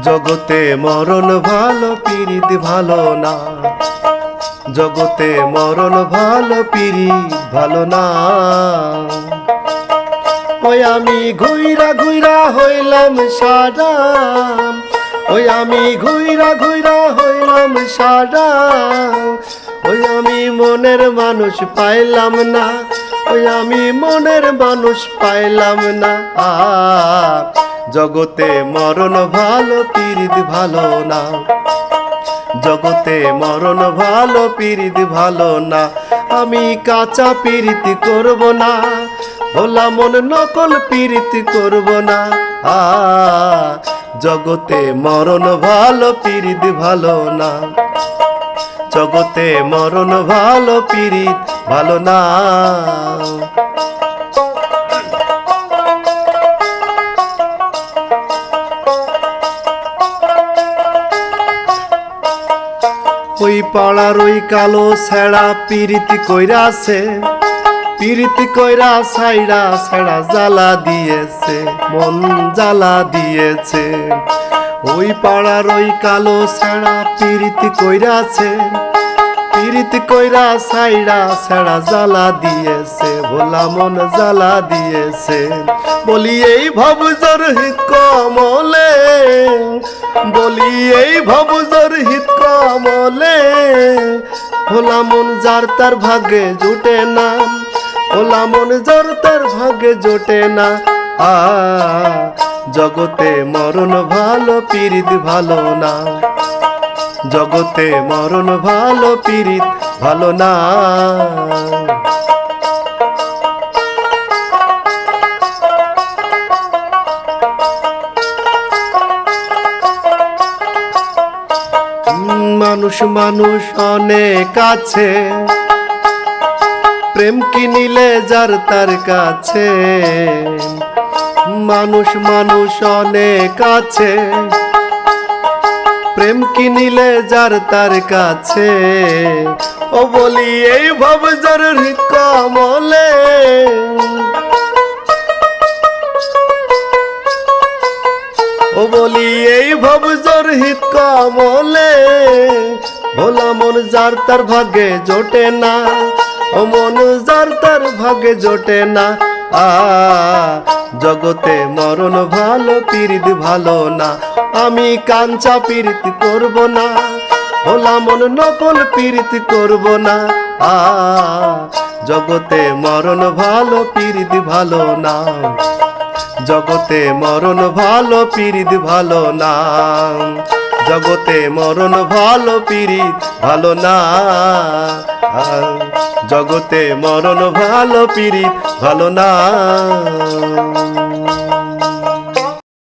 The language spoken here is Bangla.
জগতে মরণ ভালো পীড়িত ভালো না, জগতে মরণ ভালো পীড়িত ভালো না। ওই আমি ঘুইরা ঘুইরা হইলাম সারা, ওই আমি ঘুইরা ঘুইরা হইলাম সারা, ওই আমি মনের মানুষ পাইলাম না, ওই আমি মনের মানুষ পাইলাম না। জগতে মরণ ভালো পীড়িত ভালো না, জগতে মরণ ভালো পীড়িত ভালো না। আমি কাঁচা পীড়িত করব না, ভোলা মন নকল পীড়িত করব না। জগতে মরণ ভালো পীড়িত ভালো না, জগতে মরণ ভালো পীড়িত ভালো না। ওই পাড়ার ওই কালো ছেড়া পীড়িতি কইরাছে, পীড়িতি কইরা ছাইড়া ছেড়া জ্বালা দিয়েছে, মন জ্বালা দিয়েছে। ওই পাড়ার ওই কালো ছেড়া পীড়িতি কইরাছে, পীড়িতি কইরা ছাইড়া ছেড়া জ্বালা দিয়েছে, ভোলা মন জ্বালা দিয়েছে। বলি এই ভবজর হিত কমলে, বলি এই ভবজর হিত কমলে, ভোলা মন যার তার ভাগ্যে জুটে না, ভোলা মন যার তার ভাগ্যে জোটে না। জগতে মরণ ভালো পীড়িত ভালো না, জগতে মরণ ভালো পীড়িত ভালো না। মানুষ মানুষ অনেক আছে, প্রেম কিনিলে যার তার কাছে। মানুষ মানুষ অনেক আছে, প্রেম কিনিলে যার তার কাছে। ও বলি এই ভবজর হৃদ কমলে, ও বলি এই ভবজর হিত কমলে, ভোলা মন যার তার ভাগ্যে জোটে না, ও মন যার তার ভাগ্যে জোটে না। জগতে মরণ ভালো পীড়িত ভালো না। আমি কাঞ্চা পীড়িত করব না, ভোলা মন নকল পীড়িত করব না। জগতে মরণ ভালো পীড়িত ভালো না, জগতে মরণ ভালো পীড়িত ভালো না, জগতে মরণ ভালো পীড়িত ভালো না, জগতে মরণ ভালো পীড়িত ভালো না।